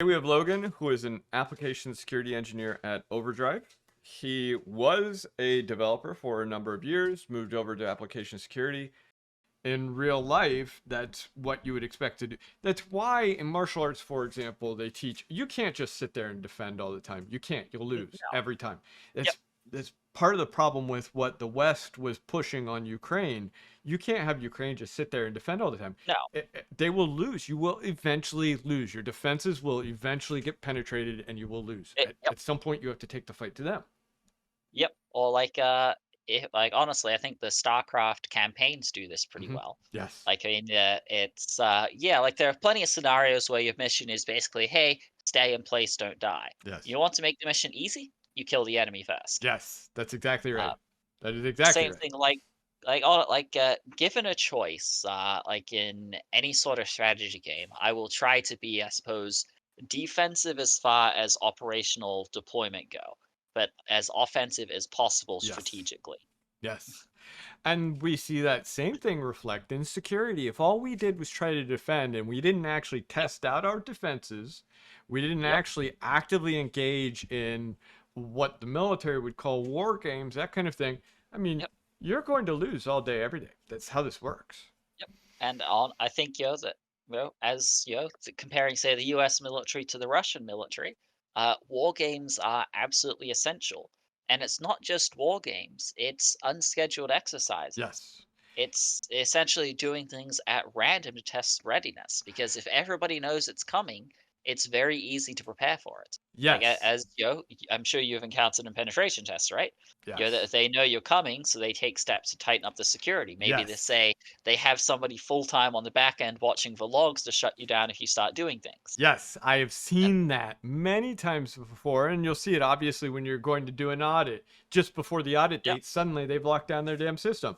We have Logan, who is an application security engineer at OverDrive. He was a developer for a number of years, moved over to application security. In real life, that's what you would expect to do. That's why in martial arts, for example, they teach you can't just sit there and defend all the time. You can't. You'll lose No. every time. Yep. That's part of the problem with what the West was pushing on Ukraine. You can't have Ukraine just sit there and defend all the time. No. They will lose. You will eventually lose. Your defenses will eventually get penetrated, and you will lose. Yep. At some point, you have to take the fight to them. Yep. Or like honestly, I think the StarCraft campaigns do this pretty well. Yes. Like, I mean, it's yeah, like there are plenty of scenarios where your mission is basically, hey, stay in place, don't die. Yes. You want to make the mission easy? You kill the enemy first. Yes. That's exactly right. That is exactly Same right. thing, given a choice, like in any sort of strategy game, I will try to be, I suppose, defensive as far as operational deployment go, but as offensive as possible Yes. strategically. Yes. And we see that same thing reflect in security. If all we did was try to defend and we didn't actually test out our defenses, we didn't actually actively engage in what the military would call war games, that kind of thing, I mean, you're going to lose all day, every day. That's how this works. Yep. And I think, that, as, comparing, say, the US military to the Russian military, war games are absolutely essential. And it's not just war games, it's unscheduled exercises. Yes. It's essentially doing things at random to test readiness, because if everybody knows it's coming, it's very easy to prepare for it. Like, Yes. as I'm sure you've encountered in penetration tests, right? Yes. They know you're coming, so they take steps to tighten up the security. Maybe they Yes. say they have somebody full time on the back end watching the logs to shut you down if you start doing things. Yes, I have seen that many times before, and you'll see it obviously when you're going to do an audit. Just before the audit date, suddenly they've locked down their damn system.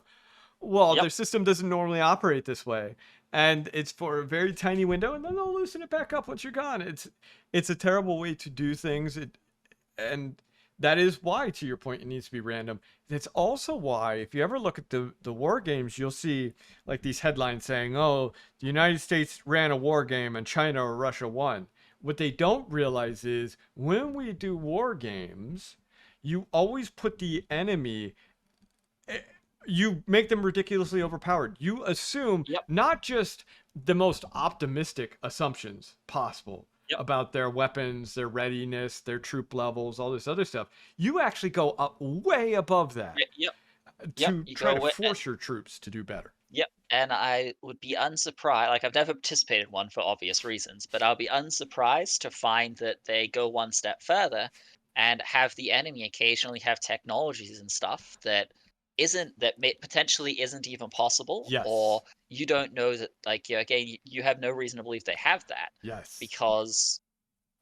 Well, their system doesn't normally operate this way, and it's for a very tiny window, and then they'll loosen it back up once you're gone. It's a terrible way to do things, and that is why, to your point, it needs to be random. It's also why, if you ever look at the war games, you'll see like these headlines saying, "Oh, the United States ran a war game and China or Russia won." What they don't realize is when we do war games, you always put the enemy, you make them ridiculously overpowered. You assume not just the most optimistic assumptions possible about their weapons, their readiness, their troop levels, all this other stuff. You actually go up way above that to try to force your troops to do better. Yep, and I would be unsurprised. Like, I've never participated in one for obvious reasons, but I'll be unsurprised to find that they go one step further and have the enemy occasionally have technologies and stuff that potentially isn't even possible, or you don't know that. Like, again, you have no reason to believe they have that. Yes, because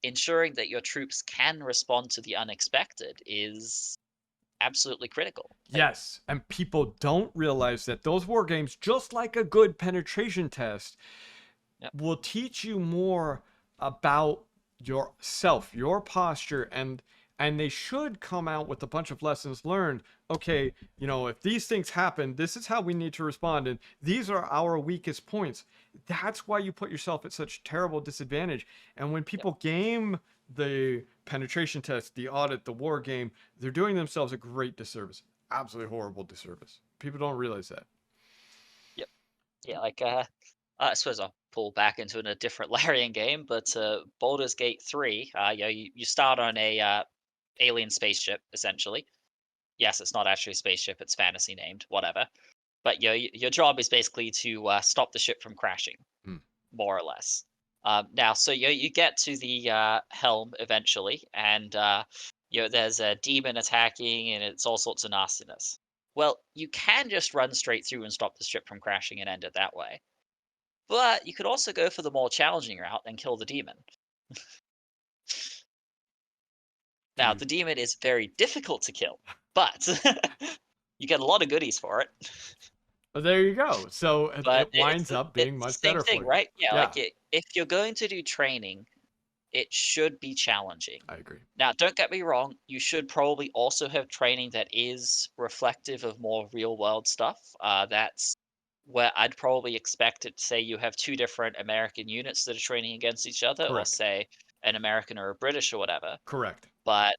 ensuring that your troops can respond to the unexpected is absolutely critical. Yes, and people don't realize that those war games, just like a good penetration test, will teach you more about yourself, your posture, and they should come out with a bunch of lessons learned. Okay, if these things happen, this is how we need to respond, and these are our weakest points. That's why you put yourself at such terrible disadvantage. And when people game the penetration test, the audit, the war game, they're doing themselves a great disservice. Absolutely horrible disservice. People don't realize that. Yep. Yeah, like I suppose I'll pull back into a different Larian game, but Baldur's Gate 3, you start on a alien spaceship, essentially. Yes, it's not actually a spaceship, it's fantasy named, whatever. But your job is basically to stop the ship from crashing, more or less. Now, so you get to the helm eventually, and there's a demon attacking, and it's all sorts of nastiness. Well, you can just run straight through and stop the ship from crashing and end it that way. But you could also go for the more challenging route and kill the demon. Now, the demon is very difficult to kill, but you get a lot of goodies for it. Well, there you go. So it winds up being much better for you. Right? Yeah, like if you're going to do training, it should be challenging. I agree. Now, don't get me wrong, you should probably also have training that is reflective of more real-world stuff. That's where I'd probably expect it. Say you have two different American units that are training against each other, or say an American or a British or whatever. Correct. But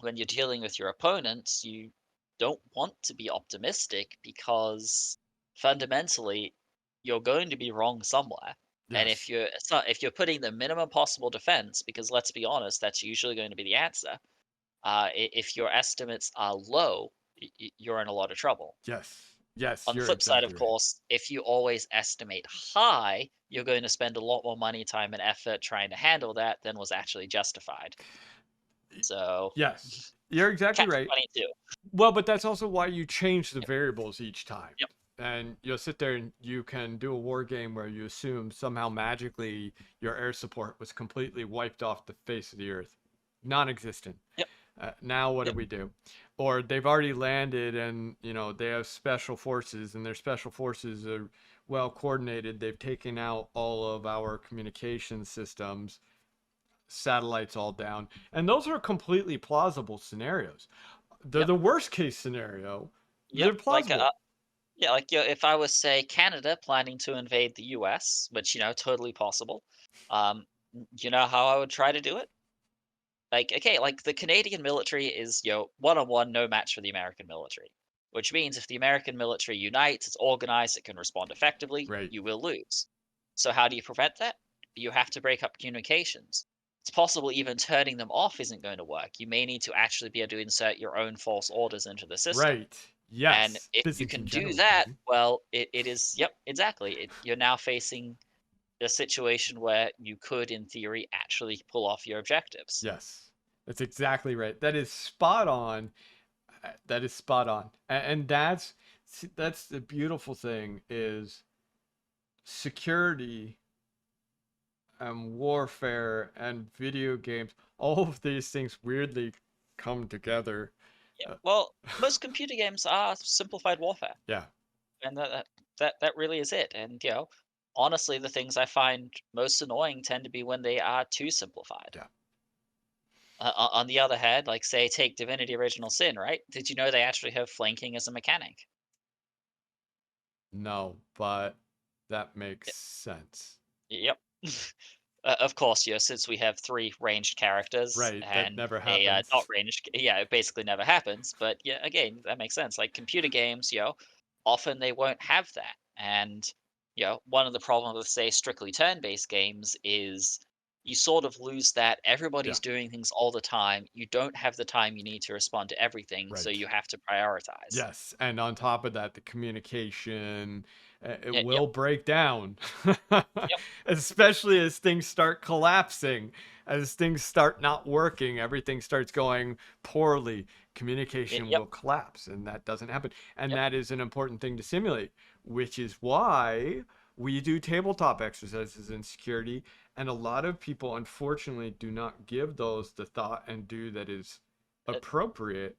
when you're dealing with your opponents, you don't want to be optimistic because fundamentally you're going to be wrong somewhere. And Yes. if you're putting the minimum possible defense, because let's be honest, that's usually going to be the answer. If your estimates are low, you're in a lot of trouble. Yes. Yes. On the You're flip side, of exactly right. course, if you always estimate high, you're going to spend a lot more money, time, and effort trying to handle that than was actually justified. So, Yes. You're exactly catch right. 22. Well, but that's also why you change the variables each time. Yep. And you'll sit there and you can do a war game where you assume somehow magically your air support was completely wiped off the face of the earth, non-existent. Yep. Now what do Yep. we do? Or they've already landed and they have special forces and their special forces are well coordinated. They've taken out all of our communication systems, satellites all down, and those are completely plausible scenarios. They're Yep. the worst case scenario. They're Yep. plausible. Yeah, if I was, say, Canada planning to invade the US, which, totally possible, you know how I would try to do it? Like, okay, like the Canadian military is, one-on-one, no match for the American military. Which means if the American military unites, it's organized, it can respond effectively, Right. you will lose. So how do you prevent that? You have to break up communications. It's possible even turning them off isn't going to work. You may need to actually be able to insert your own false orders into the system. Right. And Yes. if you can Byzantine do generals, that, maybe. well, it is, yep, exactly. You're now facing a situation where you could, in theory, actually pull off your objectives. Yes. That's exactly right. That is spot on. That is spot on. And that's the beautiful thing is security and warfare and video games. All of these things weirdly come together. Yeah. Uh, Well, most computer games are simplified warfare, yeah. and that really is it. And honestly, the things I find most annoying tend to be when they are too simplified. Yeah. On the other hand, like say take Divinity: Original Sin, right? Did you know they actually have flanking as a mechanic? No, but that makes sense. Yep. Of course, since we have three ranged characters Right. That and never a not happens. ranged, yeah, it basically never happens. But yeah, again, that makes sense. Like computer games, often they won't have that. And one of the problems with say strictly turn-based games is you sort of lose that. Yeah. Everybody's doing things all the time. You don't have the time you need to respond to everything, so Right. you have to prioritize. Yes, and on top of that, the communication, it Yeah, yep, will break down, yep, especially as things start collapsing, as things start not working, everything starts going poorly. Communication yep, will collapse, and that doesn't happen. And yep. that is an important thing to simulate, which is why we do tabletop exercises in security. And a lot of people, unfortunately, do not give those the thought and do that is Uh, appropriate,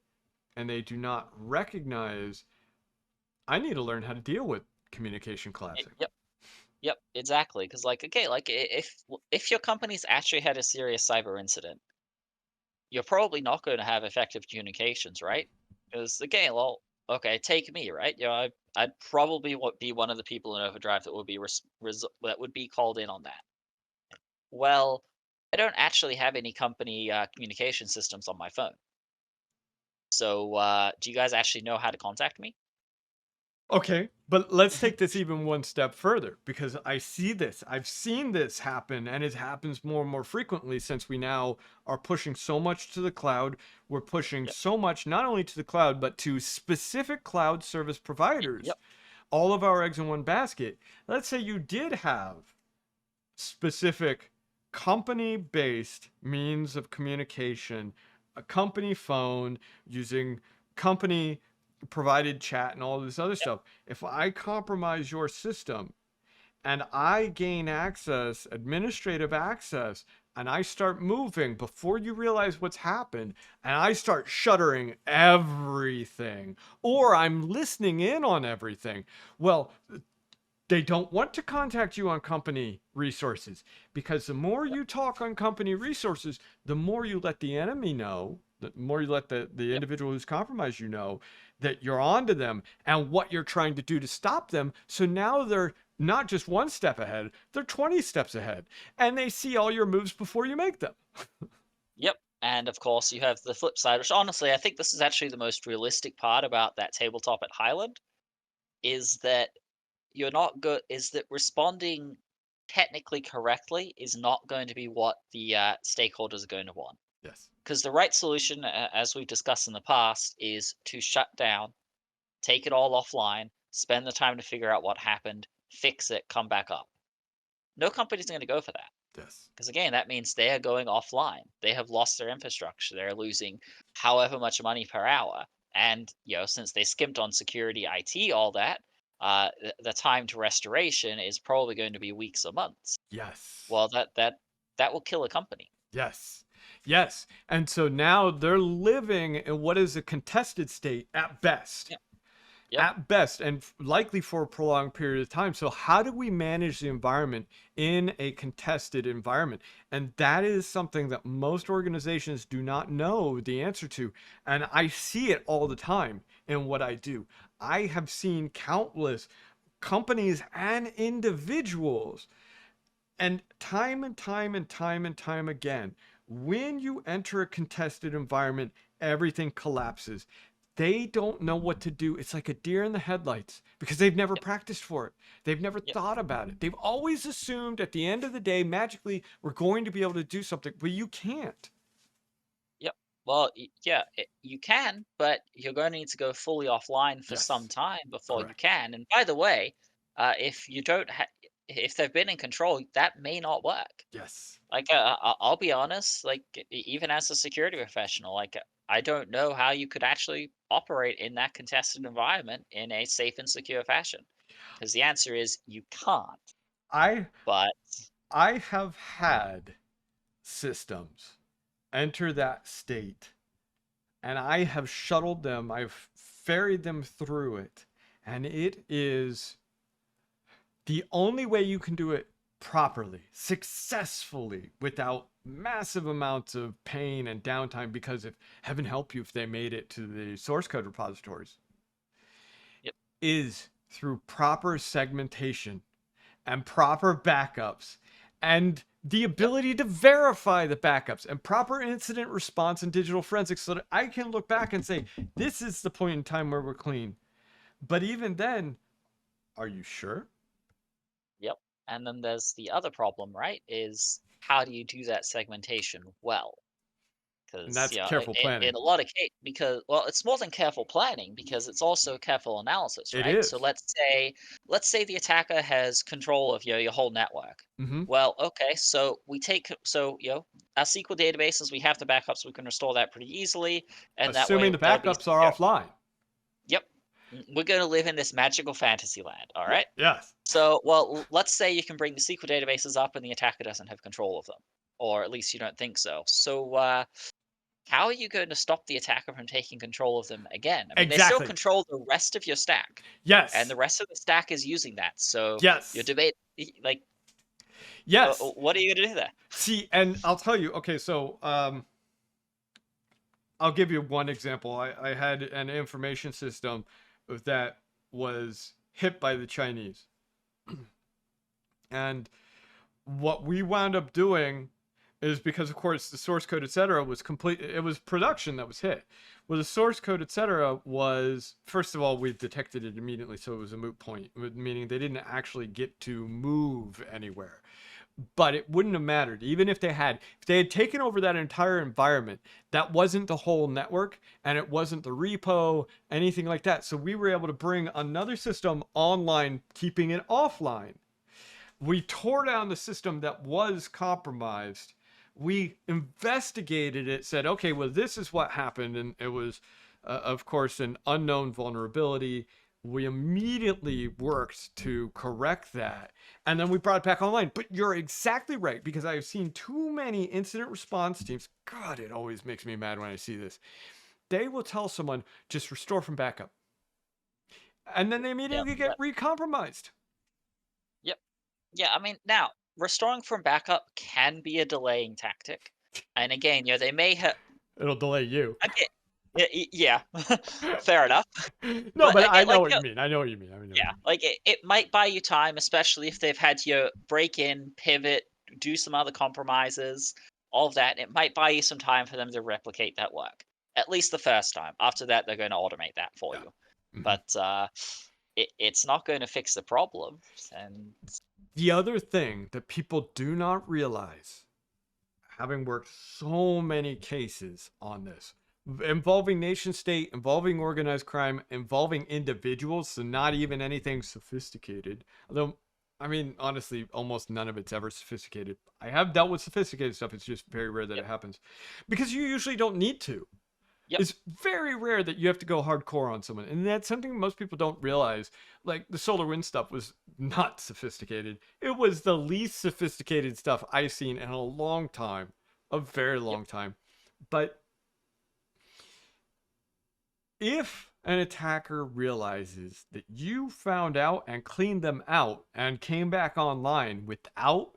and they do not recognize I need to learn how to deal with communication collapsing. yep. Yep, exactly. Because like, okay, like if your company's actually had a serious cyber incident, you're probably not going to have effective communications, right? Because again, well, okay, take me, right? I'd probably be one of the people in Overdrive that would be that would be called in on that. Well, I don't actually have any company communication systems on my phone. So, do you guys actually know how to contact me? Okay, but let's take this even one step further because I see this. I've seen this happen, and it happens more and more frequently since we now are pushing so much to the cloud. We're pushing Yep. so much not only to the cloud, but to specific cloud service providers. Yep. All of our eggs in one basket. Let's say you did have specific company based means of communication, a company phone using company provided chat and all this other Yep. stuff. If I compromise your system and I gain access, administrative access, and I start moving before you realize what's happened, and I start shuttering everything, or I'm listening in on everything, well, they don't want to contact you on company resources because the more you talk on company resources, the more you let the enemy know, the more you let the Yep. individual who's compromised you know that you're onto them and what you're trying to do to stop them. So now they're not just one step ahead, they're 20 steps ahead. And they see all your moves before you make them. Yep. And of course, you have the flip side, which honestly, I think this is actually the most realistic part about that tabletop at Highland, is that you're not good. Is that responding technically correctly is not going to be what the stakeholders are going to want. Yes. Because the right solution, as we've discussed in the past, is to shut down, take it all offline, spend the time to figure out what happened, fix it, come back up. No company's going to go for that. Yes. Because again, that means they are going offline. They have lost their infrastructure. They're losing however much money per hour. And since they skimped on security, IT, all that, the time to restoration is probably going to be weeks or months. Yes. Well, that will kill a company. Yes. Yes. And so now they're living in what is a contested state at best. Yep. Yep. At best, and likely for a prolonged period of time. So how do we manage the environment in a contested environment? And that is something that most organizations do not know the answer to. And I see it all the time in what I do. I have seen countless companies and individuals, and time and time and time and time again, when you enter a contested environment, everything collapses. They don't know what to do. It's like a deer in the headlights because they've never practiced for it. They've never thought about it. They've always assumed at the end of the day, magically, we're going to be able to do something, but you can't. Yep. Well, you can, but you're going to need to go fully offline for some Yes. time before you Correct. can. And by the way, if you don't if they've been in control, that may not work. Yes. Like, I'll be honest, like, even as a security professional, like, I don't know how you could actually operate in that contested environment in a safe and secure fashion. Because the answer is you can't. I But I have had systems enter that state, and I have shuttled them, I've ferried them through it, and it is the only way you can do it properly, successfully, without massive amounts of pain and downtime, because if heaven help you if they made it to the source code repositories, yep, is through proper segmentation and proper backups and the ability to verify the backups and proper incident response and digital forensics so that I can look back and say, this is the point in time where we're clean. But even then, are you sure? yep. And then there's the other problem, right? Is how do you do that segmentation well? And Because that's careful in planning. a lot of case, because well, it's more than careful planning because it's also careful analysis, It right? So is. let's say the attacker has control of your whole network. Mm-hmm. Well, okay, so we take so our SQL databases, we have the backups, we can restore that pretty easily, and that way Assuming the that'll be backups are secure. offline. Yep, we're going to live in this magical fantasy land, all right? Yes. So, well, let's say you can bring the SQL databases up and the attacker doesn't have control of them, or at least you don't think so. So, how are you going to stop the attacker from taking control of them again? I mean, they still Exactly. control the rest of your stack, and Yes. the rest of the stack is using that. So your Yes. debate, like, Yes. what are you going to do there? See, and I'll tell you, okay, so I'll give you one example. I had an information system that was hit by the Chinese. And what we wound up doing is, because of course the source code, etc., was complete, it was production that was hit. Well, the source code, etc., was, first of all, we detected it immediately, so it was a moot point, meaning they didn't actually get to move anywhere. But it wouldn't have mattered, even if they had taken over that entire environment. That wasn't the whole network, and it wasn't the repo, anything like that. So we were able to bring another system online, keeping it offline. We tore down the system that was compromised. We investigated it, said, okay, well, this is what happened. And it was, of course, an unknown vulnerability. We immediately worked to correct that. And then we brought it back online. But you're exactly right, because I've seen too many incident response teams. God, it always makes me mad when I see this. They will tell someone, just restore from backup. And then they immediately get recompromised. Yep. Yeah, I mean, now restoring from backup can be a delaying tactic, and again, they may have It'll delay you. again, Yeah, fair enough. No, But but I again, know like, what you mean. I know what you mean. I know what yeah, you mean. like it might buy you time, especially if they've had you break in, pivot, do some other compromises, all of that. It might buy you some time for them to replicate that work. At least the first time. After that, they're going to automate that for Yeah. you. Mhm. But it's not going to fix the problem. And The other thing that people do not realize, having worked so many cases on this, involving nation state, involving organized crime, involving individuals, so not even anything sophisticated. Although, I mean, honestly, almost none of it's ever sophisticated. I have dealt with sophisticated stuff. It's just very rare that yep, it happens because you usually don't need to. yep, It's very rare that you have to go hardcore on someone, and that's something most people don't realize. Like the solar wind stuff was not sophisticated. It was the least sophisticated stuff I've seen in a long time, a very yep, long time. But if an attacker realizes that you found out and cleaned them out and came back online without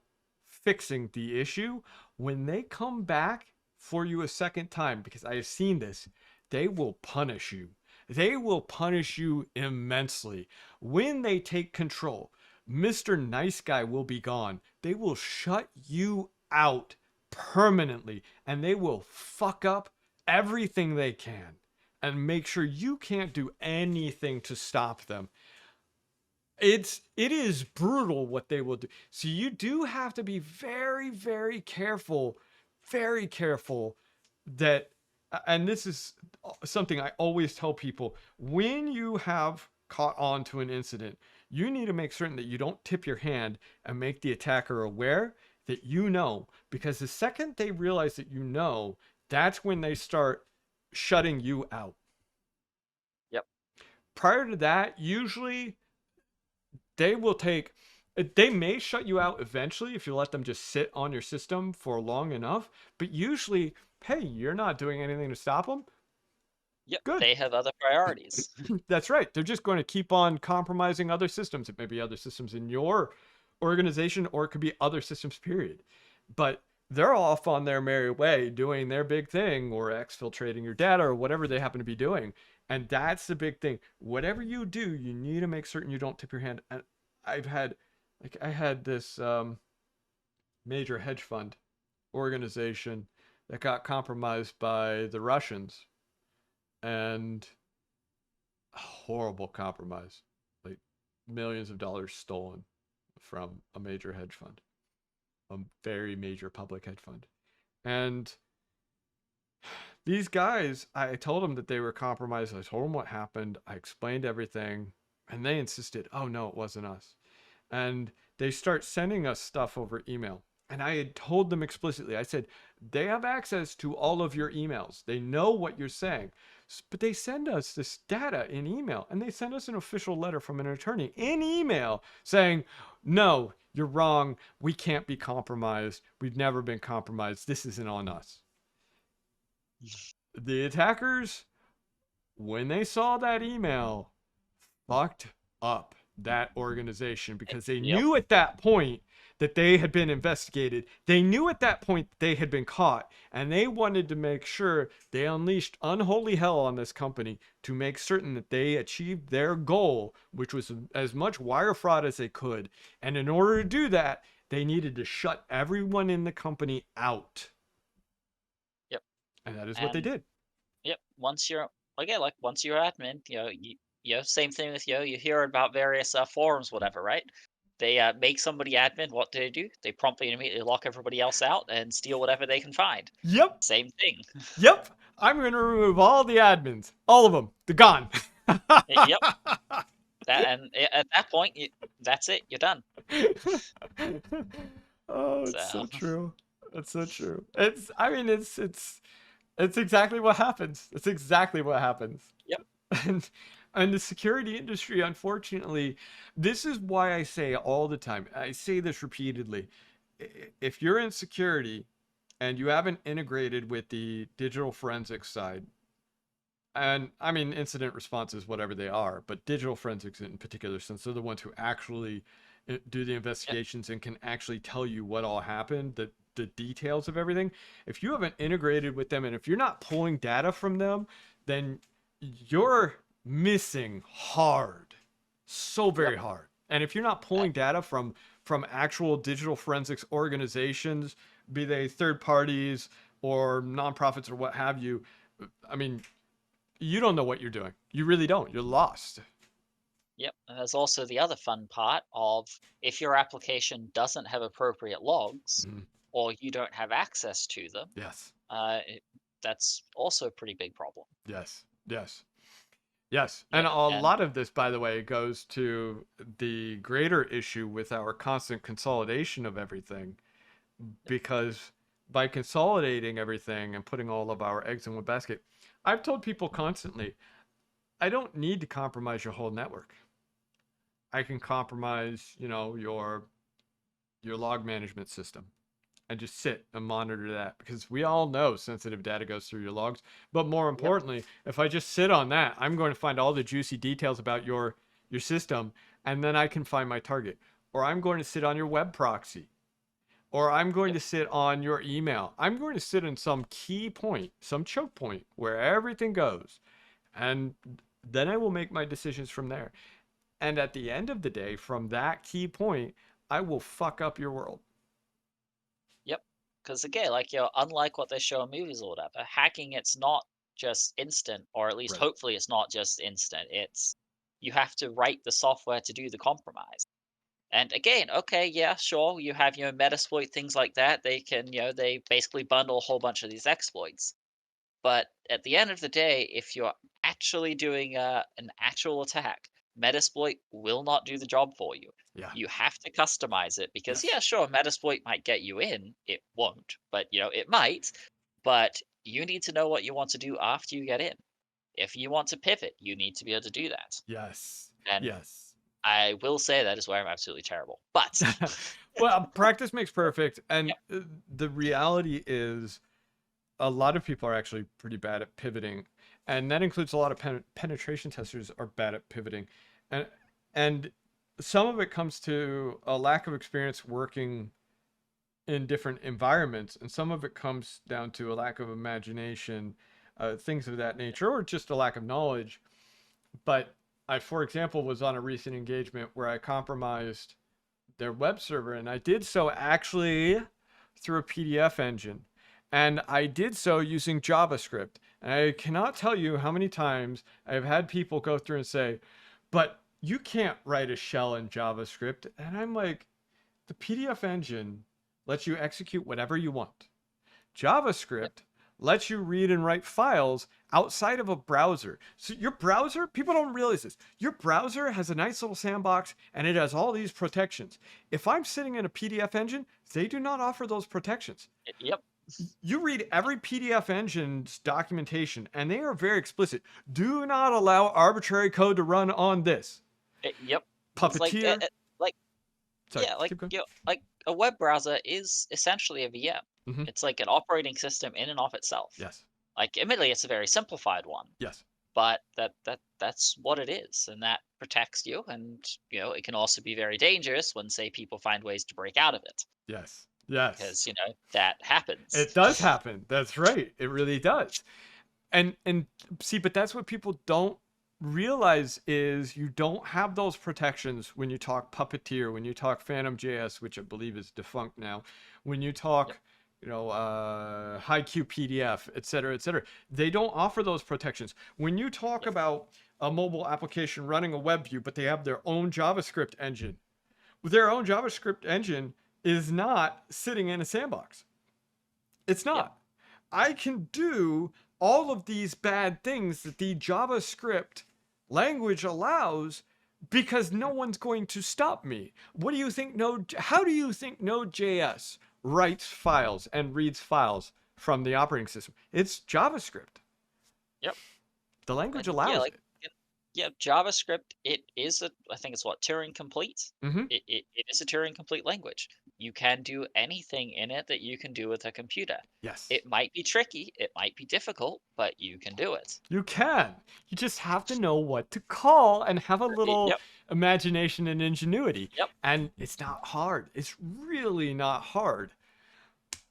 fixing the issue, when they come back for you a second time, because I have seen this, they will punish you. They will punish you immensely. When they take control, Mr. Nice Guy will be gone. They will shut you out permanently and they will fuck up everything they can and make sure you can't do anything to stop them. It is brutal what they will do. So you do have to be very, very careful that, and this is something I always tell people, when you have caught on to an incident, you need to make certain that you don't tip your hand and make the attacker aware that you know, because the second they realize that you know, that's when they start shutting you out. yep, Prior to that, usually they will take, they may shut you out eventually if you let them just sit on your system for long enough, but usually, hey, you're not doing anything to stop them. yep. Good. They have other priorities. That's right. They're just going to keep on compromising other systems. It may be other systems in your organization or it could be other systems, period. But they're off on their merry way doing their big thing or exfiltrating your data or whatever they happen to be doing. And that's the big thing. Whatever you do, you need to make certain you don't tip your hand. And I've had, like, I had this major hedge fund organization that got compromised by the Russians, and horrible compromise, like millions of dollars stolen from a major hedge fund, a very major public hedge fund. And these guys, I told them that they were compromised. I told them what happened. I explained everything. And they insisted, oh, no, it wasn't us. And they start sending us stuff over email. And I had told them explicitly, I said, they have access to all of your emails. They know what you're saying. But they send us this data in email. And they send us an official letter from an attorney in email saying, no, you're wrong. We can't be compromised. We've never been compromised. This isn't on us. The attackers, when they saw that email, fucked up that organization because they Yep, knew at that point that they had been investigated. They knew at that point that they had been caught, and they wanted to make sure they unleashed unholy hell on this company to make certain that they achieved their goal, which was as much wire fraud as they could. And in order to do that, they needed to shut everyone in the company out. yep. And that is what they And did. yep, once you're again, like once you're admin, same thing with you hear about various forums, whatever, right? They make somebody admin. What do? They promptly and immediately lock everybody else out and steal whatever they can find. Yep. Same thing. Yep. I'm going to remove all the admins. All of them. They're gone. Yep. At that point, that's it. You're done. Oh, it's So so true. It's so true. I mean, it's exactly what happens. It's exactly what happens. yep, And and the security industry, unfortunately, this is why I say all the time. I say this repeatedly. If you're in security and you haven't integrated with the digital forensics side, and I mean incident responses, whatever they are, but digital forensics in particular, since they're the ones who actually do the yep, investigations and can actually tell you what all happened, that the details of everything. If you haven't integrated with them and if you're not pulling data from them, then you're missing hard. So very hard. And if you're not pulling data from actual digital forensics organizations, be they third parties or nonprofits or what have you, I mean, you don't know what you're doing. You really don't. You're lost. Yep, and there's also the other fun part of if your application doesn't have appropriate logs Mhm. or you don't have access to them, Yes. that's also a pretty big problem. Yes. Yes. Yes. And Yeah, a and lot of this, by the way, goes to the greater issue with our constant consolidation of everything. Because by consolidating everything and putting all of our eggs in one basket, I've told people constantly, I don't need to compromise your whole network. I can compromise, your log management system and just sit and monitor that, because we all know sensitive data goes through your logs. But more importantly, if I just sit on that, I'm going to find all the juicy details about your system, and then I can find my target. Or I'm going to sit on your web proxy, or I'm going to sit on your email. I'm going to sit in some key point, some choke point where everything goes, and then I will make my decisions from there. And at the end of the day, from that key point, I will fuck up your world. Yep. Because again, like, unlike what they show in movies or whatever, hacking, it's not just instant, or at least Right. hopefully it's not just instant. It's you have to write the software to do the compromise. And again, okay, yeah, sure, you have Metasploit, things like that. They can, they basically bundle a whole bunch of these exploits. But at the end of the day, if you're actually doing an actual attack, Metasploit will not do the job for you. Yeah. You have to customize it because, Yes. yeah, sure, Metasploit might get you in. It won't, but it might. But you need to know what you want to do after you get in. If you want to pivot, you need to be able to do that. Yes. And Yes. I will say that is where I'm absolutely terrible. But Well, practice makes perfect. And yep, the reality is, a lot of people are actually pretty bad at pivoting. And that includes a lot of penetration testers are bad at pivoting. And, and some of it comes to a lack of experience working in different environments. And some of it comes down to a lack of imagination, things of that nature, or just a lack of knowledge. But I, for example, was on a recent engagement where I compromised their web server, and I did so actually through a PDF engine. And I did so using JavaScript. And I cannot tell you how many times I've had people go through and say, but you can't write a shell in JavaScript. And I'm like, the PDF engine lets you execute whatever you want. yep, JavaScript lets you read and write files outside of a browser. So your browser, people don't realize this. Your browser has a nice little sandbox and it has all these protections. If I'm sitting in a PDF engine, they do not offer those protections. yep, You read every PDF engine's documentation and they are very explicit. Do not allow arbitrary code to run on this. yep. It's Puppeteer. like Sorry, yeah, like keep going. like a web browser is essentially a VM. Mm-hmm. It's like an operating system in and of itself. Yes. Like, admittedly, it's a very simplified one, Yes. but that's what it is, and that protects you. And it can also be very dangerous when, say, people find ways to break out of it, Yes. Yes. because that happens. It does happen. That's right. It really does. And see, but that's what people don't realize is you don't have those protections when you talk Puppeteer, when you talk Phantom JS, which I believe is defunct now, when you talk, HiQ PDF, et cetera, et cetera. They don't offer those protections. When you talk about a mobile application running a web view, but they have their own JavaScript engine, their own JavaScript engine is not sitting in a sandbox. It's not. Yep. I can do all of these bad things that the JavaScript language allows because no one's going to stop me. What do you think how do you think Node.js writes files and reads files from the operating system? It's JavaScript. Yep. The language And allows it. yeah, JavaScript, I think it's what, Turing complete. Mm-hmm. It is a Turing complete language. You can do anything in it that you can do with a computer. Yes. It might be tricky, it might be difficult, but you can do it. You can. You just have to know what to call and have a little Yep. imagination and ingenuity. Yep. And it's not hard. It's really not hard.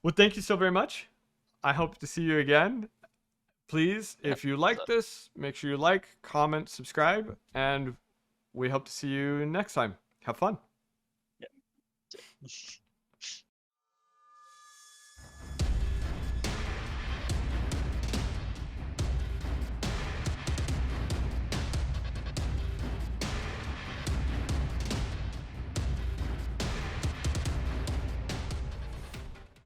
Well, thank you so very much. I hope to see you again. Please, Yep. if you like this, make sure you like, comment, subscribe, and we hope to see you next time. Have fun. Yep.